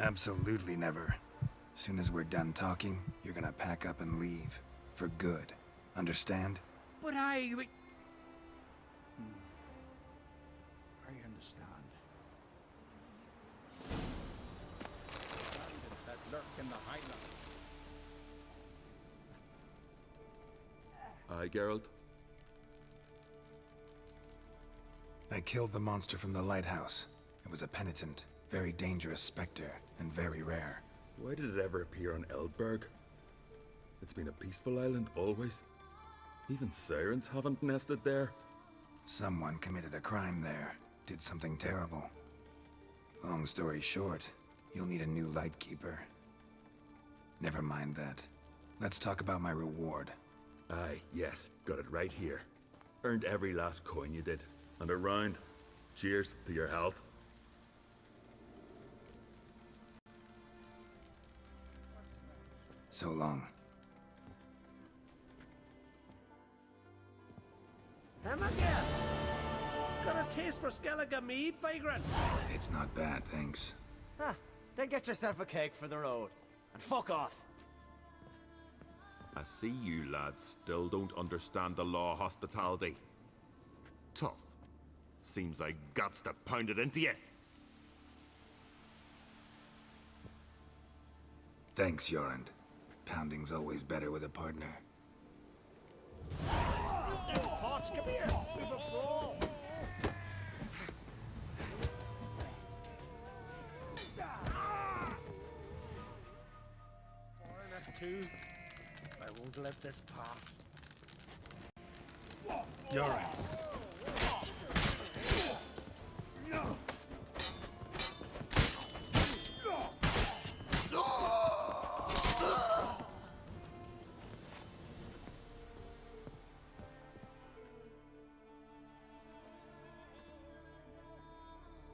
Absolutely never. Soon as we're done talking, you're gonna pack up and leave. For good. Understand? But I understand. That lurk in the highlands. Aye, Geralt? I killed the monster from the lighthouse. It was a penitent, very dangerous specter, and very rare. Why did it ever appear on Eldberg? It's been a peaceful island always. Even sirens haven't nested there. Someone committed a crime there. Did something terrible. Long story short, you'll need a new lightkeeper. Never mind that. Let's talk about my reward. Aye, yes, got it right here. Earned every last coin you did. And a round. Cheers to your health. So long. Again. Got a taste for Skellige mead, vagrant? It's not bad, thanks. Then get yourself a cake for the road. And fuck off. I see you lads still don't understand the law of hospitality. Tough. Seems like guts to pound it into you. Thanks, Jorund. Pounding's always better with a partner. Potts, come here. We've a brawl. Foreigner too. I won't let this pass. Jorund.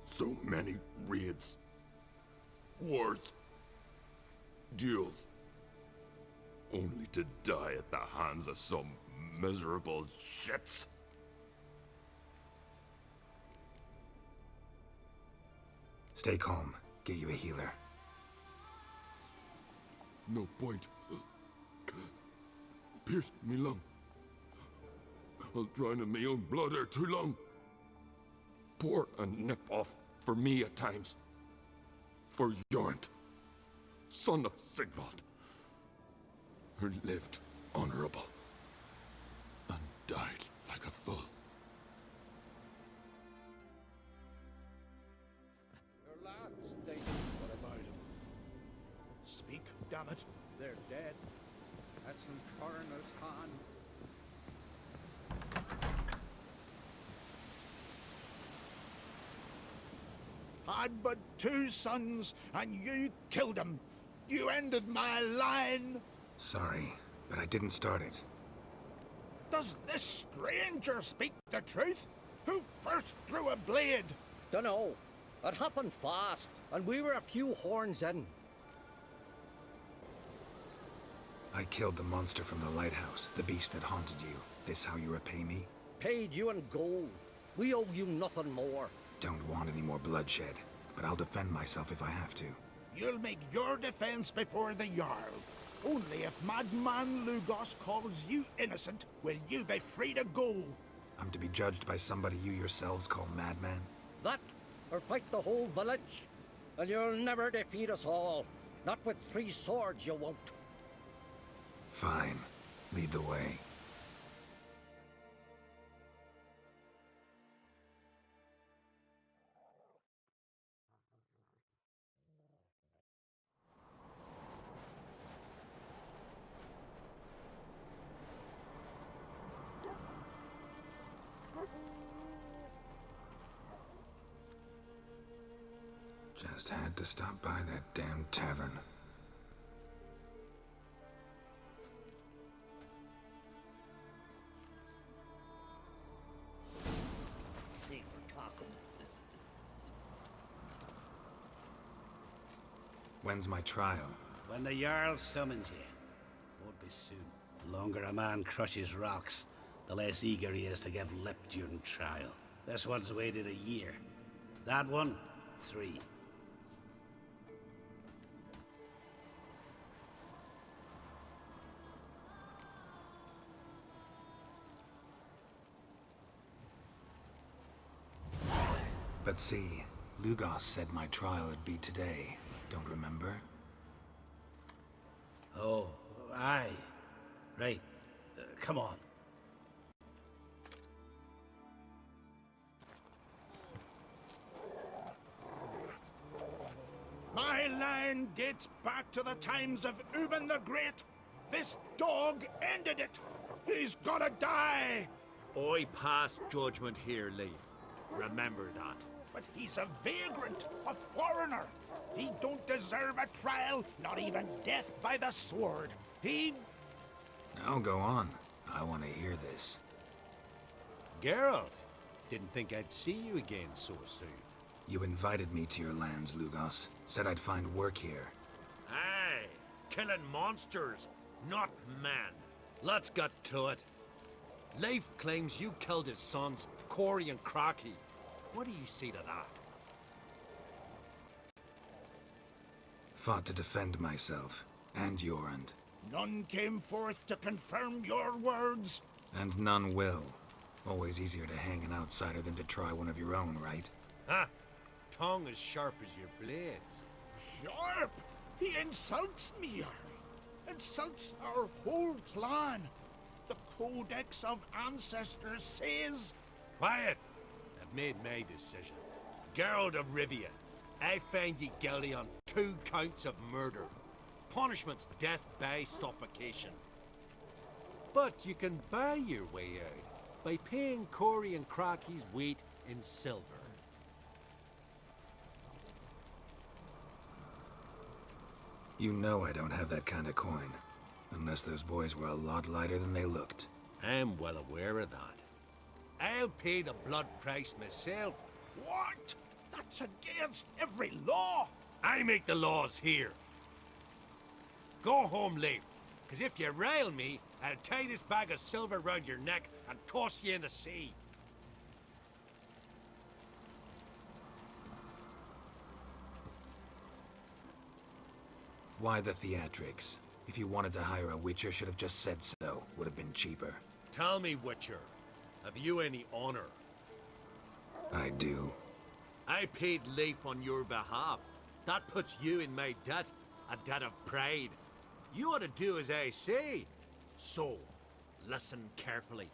So many raids. Wars. Duels. Only to die at the hands of some miserable shits. Stay calm. Get you a healer. No point. Pierced me lung. I'll drown in my own blood ere too long. Pour a nip off for me at times. For Jorund, son of Sigvald, who lived honorable and died like a fool. Your lads, they... What about him? Speak, damn it. They're dead. That's in foreigner's hand. Had but 2 sons, and you killed them. You ended my line. Sorry, but I didn't start it. Does this stranger speak the truth? Who first drew a blade? Dunno. It happened fast, and we were a few horns in. I killed the monster from the lighthouse, the beast that haunted you. This how you repay me? Paid you in gold. We owe you nothing more. Don't want any more bloodshed, but I'll defend myself if I have to. You'll make your defense before the Jarl. Only if Madman Lugos calls you innocent will you be free to go. I'm to be judged by somebody you yourselves call madman? That, or fight the whole village. And you'll never defeat us all. Not with 3 swords, you won't. Fine. Lead the way. Just had to stop by that damn tavern. See for talking. When's my trial? When the Jarl summons you. Won't be soon. The longer a man crushes rocks, the less eager he is to give lip during trial. This one's waited a year. That one, 3. Let's see. Lugos said my trial would be today. Don't remember? Oh, aye. Right. Come on. My line dates back to the times of Ubin the Great. This dog ended it. He's gotta die. I pass judgment here, Leif. Remember that. But he's a vagrant, a foreigner. He don't deserve a trial, not even death by the sword. He... Now go on. I want to hear this. Geralt, didn't think I'd see you again so soon. You invited me to your lands, Lugos. Said I'd find work here. Aye, killing monsters, not man. Let's get to it. Leif claims you killed his sons, Corey and Crocky. What do you see to that? Fought to defend myself, and Jorund. None came forth to confirm your words. And none will. Always easier to hang an outsider than to try one of your own, right? Ha! Tongue as sharp as your blades. Sharp! He insults me, Jarl. Insults our whole clan. The Codex of Ancestors says... Quiet! I've made my decision. Geralt of Rivia, I find ye guilty on 2 counts of murder. Punishment's death by suffocation. But you can buy your way out by paying Corey and Crocky's weight in silver. You know I don't have that kind of coin. Unless those boys were a lot lighter than they looked. I'm well aware of that. I'll pay the blood price myself. What? That's against every law. I make the laws here. Go home, Leif, because if you rile me, I'll tie this bag of silver round your neck and toss you in the sea. Why the theatrics? If you wanted to hire a Witcher, should have just said so. Would have been cheaper. Tell me, Witcher, have you any honor? I do. I paid Leif on your behalf. That puts you in my debt, a debt of pride. You ought to do as I say. So, listen carefully.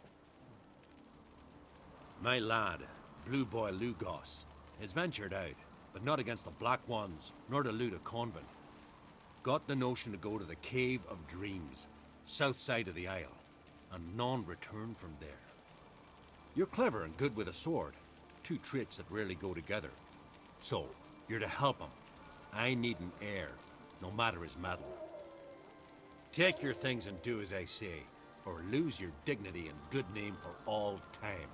My lad, Blue Boy Lugos, has ventured out, but not against the Black Ones, nor to loot a convent. Got the notion to go to the Cave of Dreams, south side of the Isle, and non-return from there. You're clever and good with a sword, 2 traits that rarely go together. So, you're to help him. I need an heir, no matter his mettle. Take your things and do as I say, or lose your dignity and good name for all time.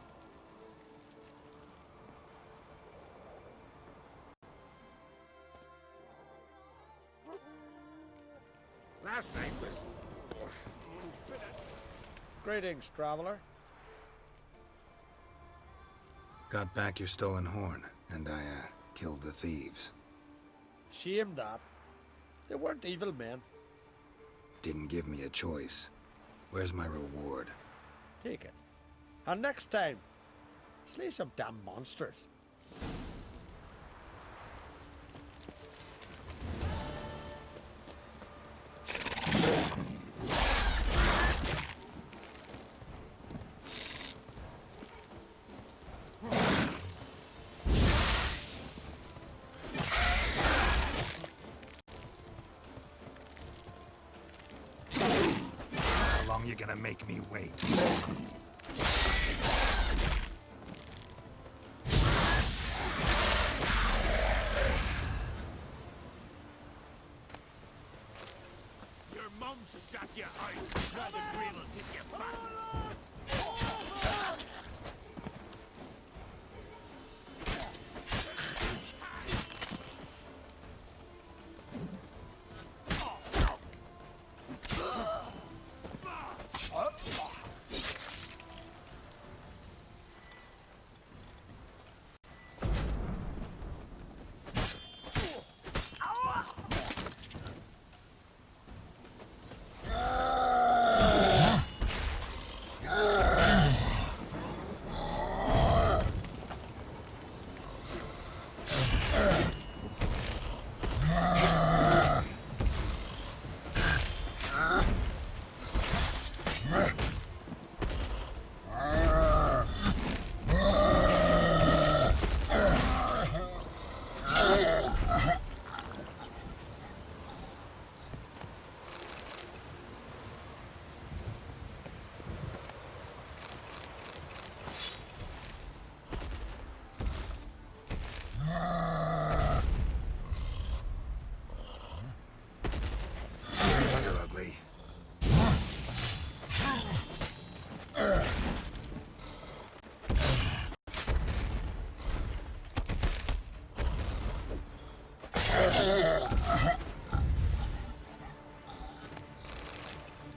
Last night was... Greetings, traveler. Got back your stolen horn, and I, killed the thieves. Shame that. They weren't evil men. Didn't give me a choice. Where's my reward? Take it. And next time, slay some damn monsters. How long you gonna make me wait? Your mum shut you out. Try the green will take you back. You're ugly.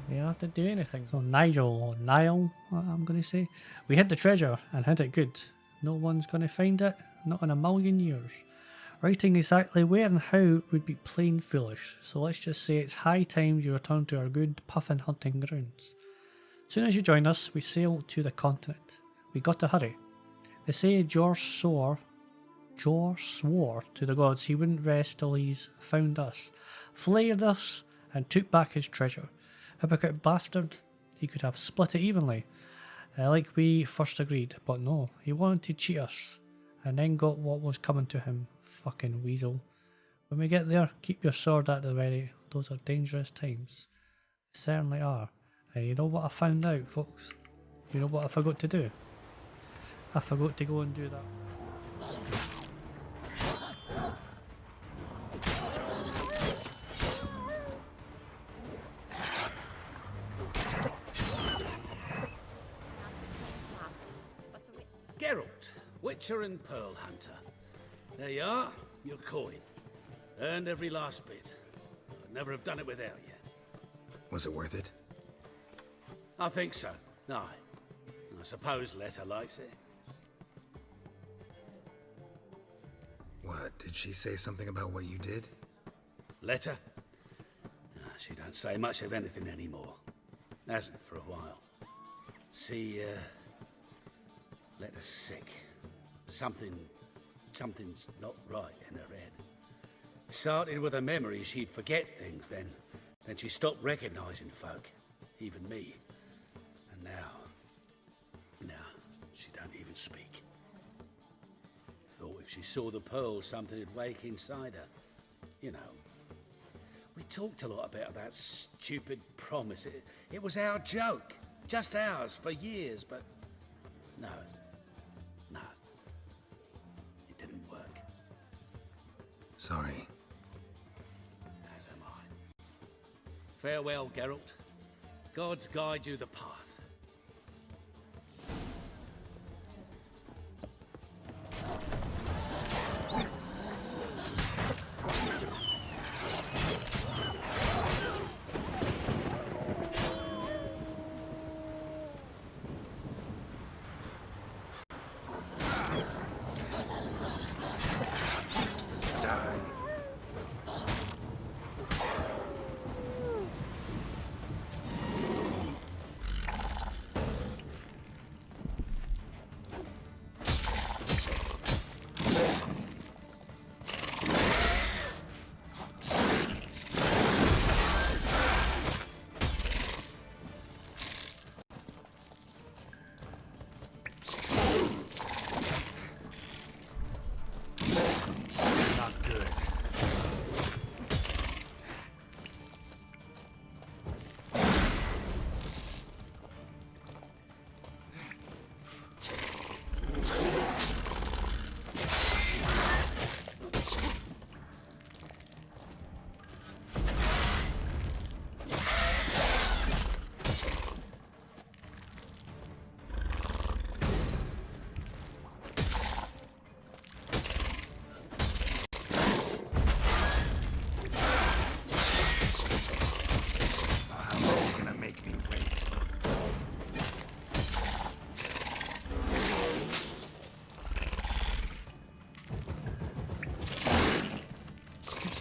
We don't have to do anything. So Nigel, or Niall, I'm going to say. We hid the treasure and hid it good. No one's going to find it, not in a million years. Writing exactly where and how would be plain foolish, so let's just say it's high time you return to our good puffin hunting grounds. Soon as you join us, we sail to the continent. We got to hurry. They say Jor swore to the gods he wouldn't rest till he's found us, flayed us, and took back his treasure. Hypocrite bastard, he could have split it evenly, like we first agreed, but no, he wanted to cheat us, and then got what was coming to him. Fucking weasel. When we get there, keep your sword at the ready. Those are dangerous times. They certainly are. And you know what I found out, folks? You know what I forgot to do? I forgot to go and do that. Geralt, Witcher and Pearl Hunter. There you are, your coin. Earned every last bit. I'd never have done it without you. Was it worth it? I think so. Aye. I suppose Letta likes it. What, did she say something about what you did? Letta? She don't say much of anything anymore. Hasn't for a while. See, Letta's sick. Something's not right in her head. Started with a memory she'd forget things, then she stopped recognizing folk, even me. And now she don't even speak. Thought if she saw the pearl, something would wake inside her. You know, we talked a lot about that stupid promise. It was our joke, just ours for years, but no. It didn't work. Sorry. As am I. Farewell, Geralt. Gods guide you the path.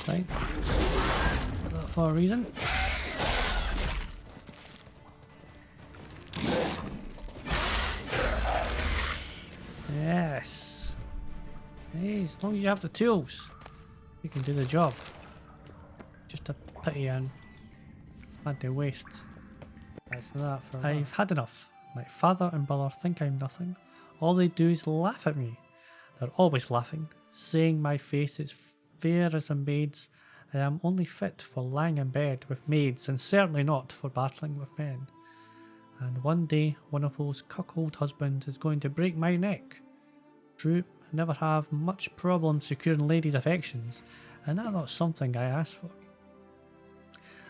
Fine. Put that for a reason. Yes. He's As long as you have the tools, you can do the job. Just a pity and had to waste. That's that for I've had enough. My father and brother think I'm nothing. All they do is laugh at me. They're always laughing, saying my face is fair as a maid's. I am only fit for lying in bed with maids and certainly not for battling with men. And one day one of those cuckold husbands is going to break my neck. True, I never have much problem securing ladies' affections, and that's not something I asked for.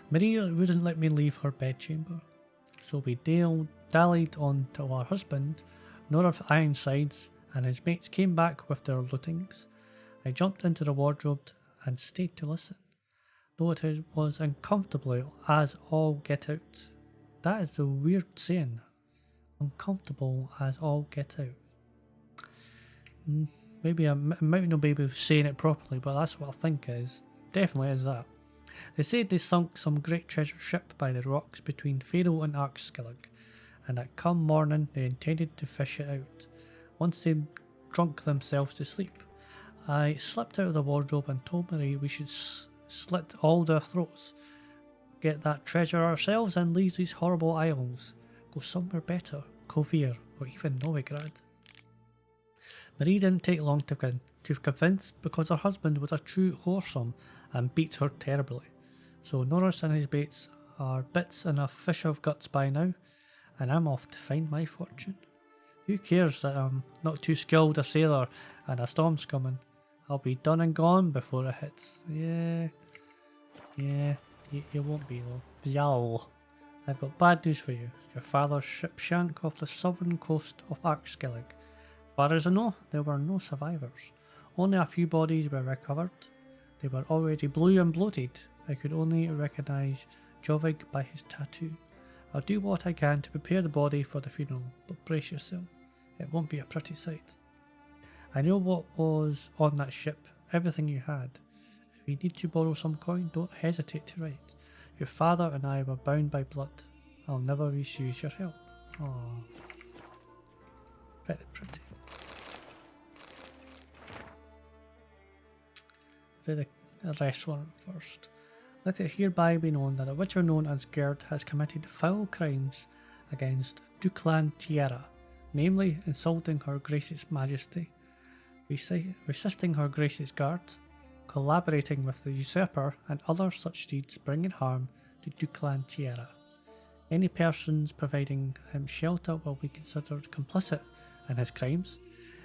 Maria wouldn't let me leave her bedchamber, so we dallied on to our husband, North Ironsides, and his mates came back with their lootings. I jumped into the wardrobe and stayed to listen, though it was uncomfortably as all get out. That is the weird saying, uncomfortable as all get out. Maybe I might not be able to saying it properly, but that's what I think is. Definitely is that. They said they sunk some great treasure ship by the rocks between Faroe and Arkskillig, and that come morning they intended to fish it out, once they drunk themselves to sleep. I slipped out of the wardrobe and told Marie we should slit all their throats, get that treasure ourselves and leave these horrible isles, go somewhere better, Kovir or even Novigrad. Marie didn't take long to convince, because her husband was a true whoresome and beat her terribly. So Norris and his mates are bits and a fish of guts by now, and I'm off to find my fortune. Who cares that I'm not too skilled a sailor and a storm's coming? I'll be done and gone before it hits. Yeah, you won't be though. Y'all, I've got bad news for you. Your father's ship sank off the southern coast of Arkskillig. As far as I know, there were no survivors. Only a few bodies were recovered. They were already blue and bloated. I could only recognise Jovig by his tattoo. I'll do what I can to prepare the body for the funeral, but brace yourself. It won't be a pretty sight. I know what was on that ship, everything you had. If you need to borrow some coin, don't hesitate to write. Your father and I were bound by blood. I'll never refuse your help. Aww. Very pretty. Do the rest one first. Let it hereby be known that a witcher known as Gerd has committed foul crimes against Duklan Tierra, namely insulting her Grace's Majesty, resisting her Grace's guard, collaborating with the usurper, and other such deeds bringing harm to Duklan Tierra. Any persons providing him shelter will be considered complicit in his crimes.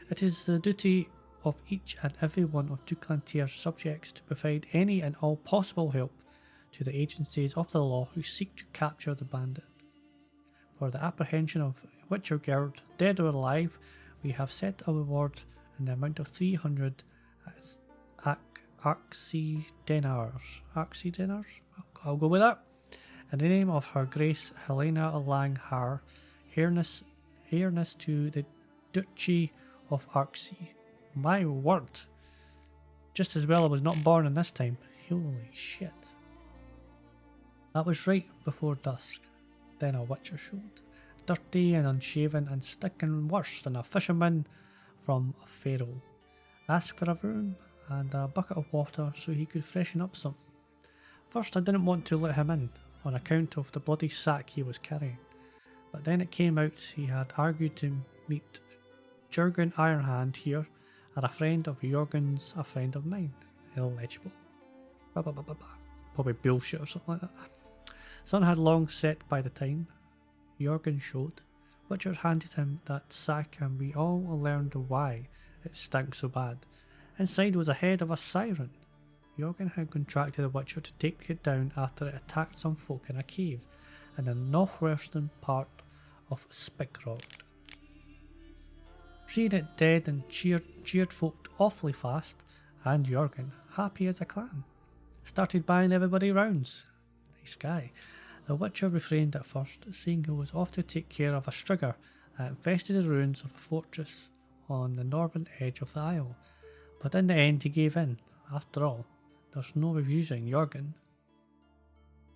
It is the duty of each and every one of Duklan Tierra's subjects to provide any and all possible help to the agencies of the law who seek to capture the bandit. For the apprehension of Witcher Gerd, dead or alive, we have set a reward in the amount of 300 Arxi denars. Arxi denars? I'll go with that. In the name of Her Grace Helena Lang Har, heiress to the Duchy of Arxi. My word. Just as well I was not born in this time. Holy shit. That was right before dusk. Then a witcher showed. Dirty and unshaven and stinking worse than a fisherman from Faroe. Asked for a room and a bucket of water so he could freshen up some. First I didn't want to let him in on account of the bloody sack he was carrying. But then it came out he had argued to meet Jurgen Ironhand here, and a friend of Jorgen's a friend of mine. Illegible. Probably bullshit or something like that. Sun had long set by the time Jorgen showed. Witcher handed him that sack and we all learned why it stank so bad. Inside was a head of a siren. Jorgen had contracted the Witcher to take it down after it attacked some folk in a cave in the northwestern part of Spikrod. Seeing it dead and cheered folk awfully fast, and Jorgen, happy as a clam, started buying everybody rounds. Nice guy. The Witcher refrained at first, seeing he was off to take care of a strigger that infested the ruins of a fortress on the northern edge of the isle, but in the end he gave in. After all, there's no refusing Jorgen.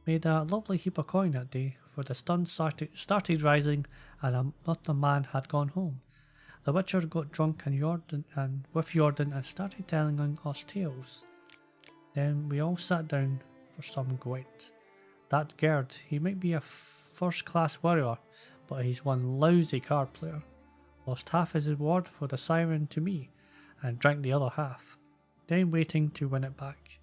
Made a lovely heap of coin that day, for the sun started rising and not a man had gone home. The Witcher got drunk with Jordan and started telling us tales. Then we all sat down for some gwent. That Gerd, he might be a first-class warrior, but he's one lousy card player. Lost half his reward for the siren to me, and drank the other half. Then waiting to win it back,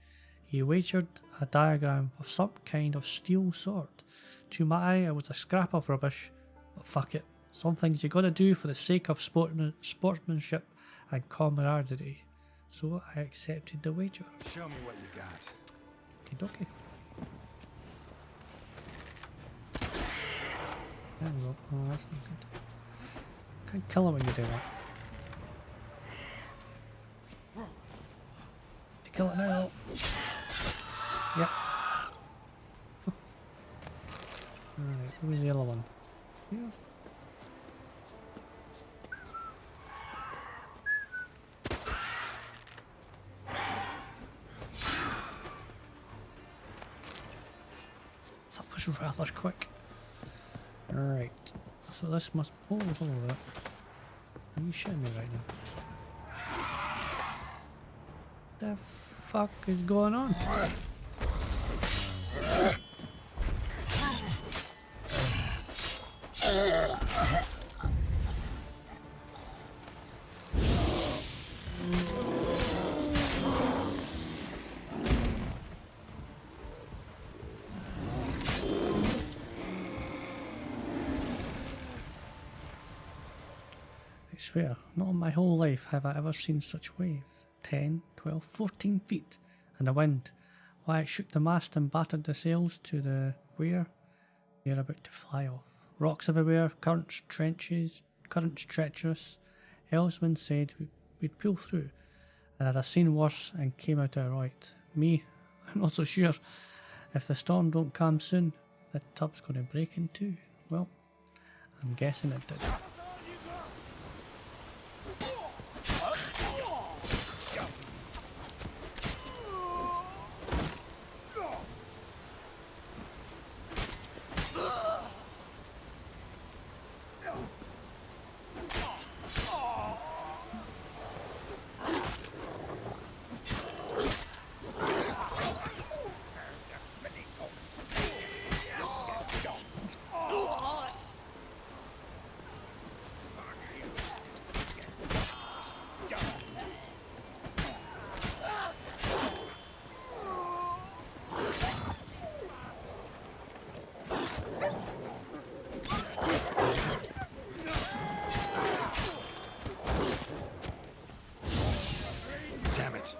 he wagered a diagram of some kind of steel sword. To my eye it was a scrap of rubbish, but fuck it. Some things you gotta do for the sake of sportsmanship and camaraderie. So I accepted the wager. Show me what you got. Okie dokie. There we go. Oh, that's not good. Can't kill it when you do that. To kill it now. Yep. Alright, who was the other one? Here. That was rather quick. Alright, so this must... Oh, hello there. Are you shitting me right now? The fuck is going on? I swear, not in my whole life have I ever seen such wave. 10, 12, 14 feet, and the wind. Why, it shook the mast and battered the sails to the weir. We are about to fly off. Rocks everywhere, currents treacherous. Helmsman said we'd pull through, and I'd have seen worse and came out alright. Me, I'm not so sure. If the storm don't calm soon, the tub's going to break in two. Well, I'm guessing it did. Damn it.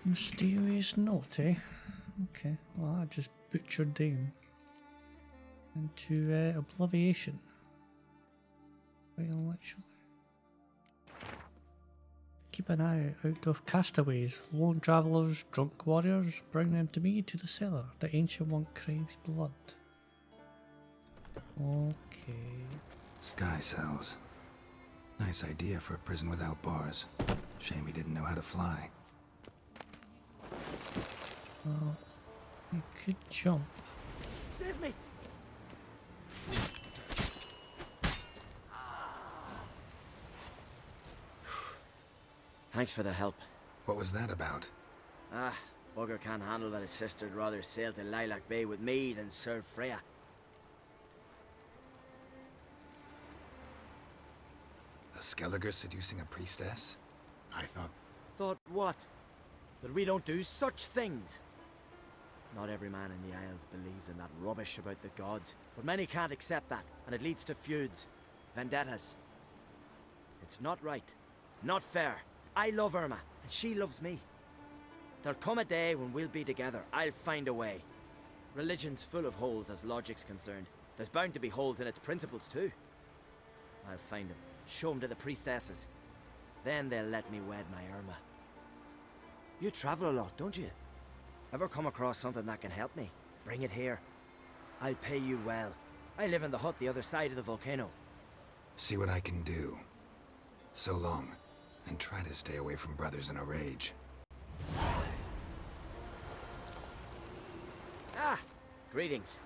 Mysterious note, eh? Okay, well I just butchered them into obliviation. Quite literally. Keep an eye out of castaways, lone travellers, drunk warriors. Bring them to me to the cellar. The ancient one craves blood. Okay. Sky cells. Nice idea for a prison without bars. Shame he didn't know how to fly. Well, you could jump. Save me! Thanks for the help. What was that about? Ah, bugger can't handle that his sister'd rather sail to Lilac Bay with me than serve Freya. A Skelliger seducing a priestess? I thought... Thought what? That we don't do such things? Not every man in the Isles believes in that rubbish about the gods, but many can't accept that, and it leads to feuds, vendettas. It's not right, not fair. I love Irma, and she loves me. There'll come a day when we'll be together. I'll find a way. Religion's full of holes as logic's concerned. There's bound to be holes in its principles too. I'll find them, show them to the priestesses. Then they'll let me wed my Irma. You travel a lot, don't you? Ever come across something that can help me? Bring it here. I'll pay you well. I live in the hut the other side of the volcano. See what I can do. So long, and try to stay away from brothers in a rage. Ah! Greetings.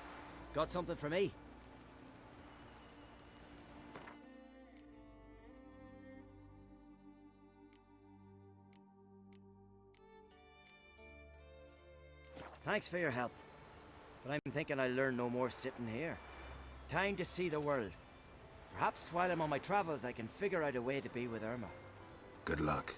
Got something for me? Thanks for your help. But I'm thinking I'll learn no more sitting here. Time to see the world. Perhaps while I'm on my travels I can figure out a way to be with Irma. Good luck.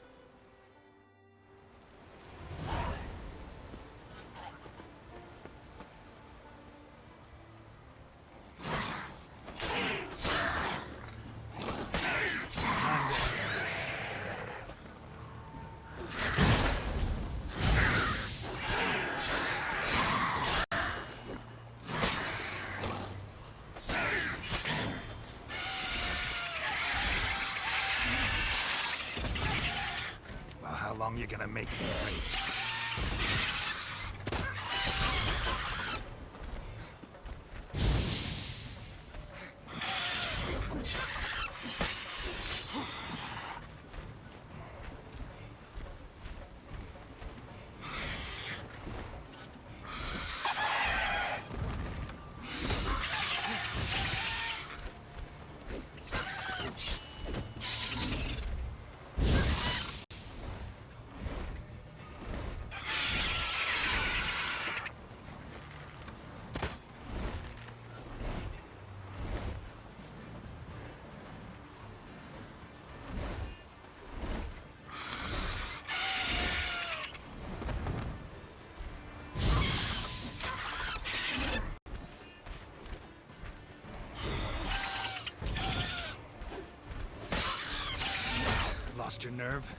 How long you gonna make me wait? Lost your nerve?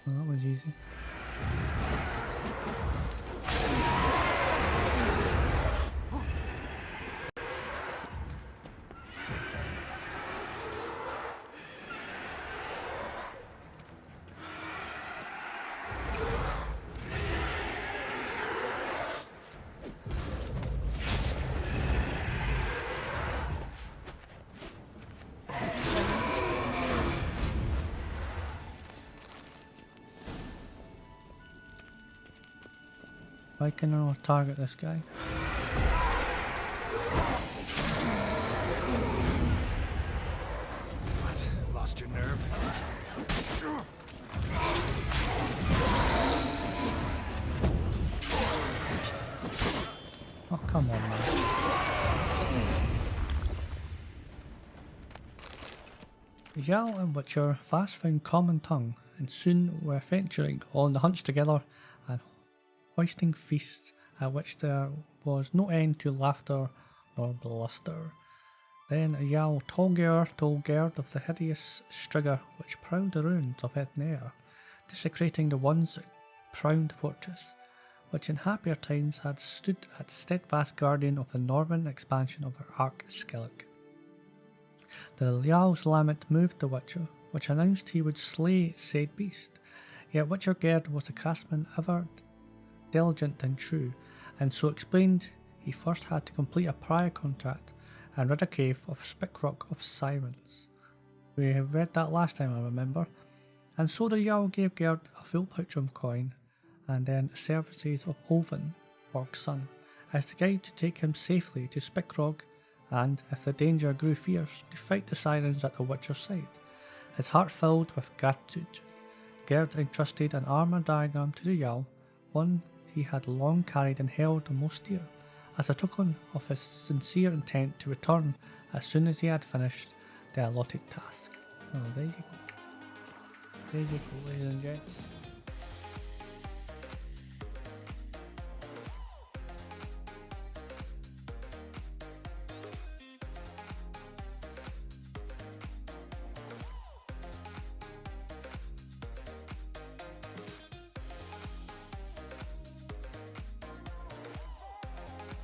Well, that was easy. Why can I not target this guy? What? Lost your nerve? Oh, come on, man. The Jarl and Witcher fast found common tongue and soon were venturing on the hunts together and hoisting feasts at which there was no end to laughter nor bluster. Then Jarl Tolger told Gerd of the hideous Striga which prowled the ruins of Etnair, desecrating the once proud fortress, which in happier times had stood as steadfast guardian of the northern expansion of Ark Skellig. The Jarl's lament moved the Witcher, which announced he would slay said beast, yet Witcher Gerd was a craftsman ever diligent and true, and so explained he first had to complete a prior contract and rid a cave of Spickrock of Sirens. We have read that last time, I remember, and so the Jarl gave Gerd a full pouch of coin, and then services of Oven, Orc's son, as the guide to take him safely to Spickrog, and, if the danger grew fierce, to fight the Sirens at the Witcher's side. His heart filled with gratitude, Gerd entrusted an armour diagram to the Jarl, one he had long carried and held most dear, as a token of his sincere intent to return as soon as he had finished the allotted task. Oh, there you go. There you go, ladies and gents.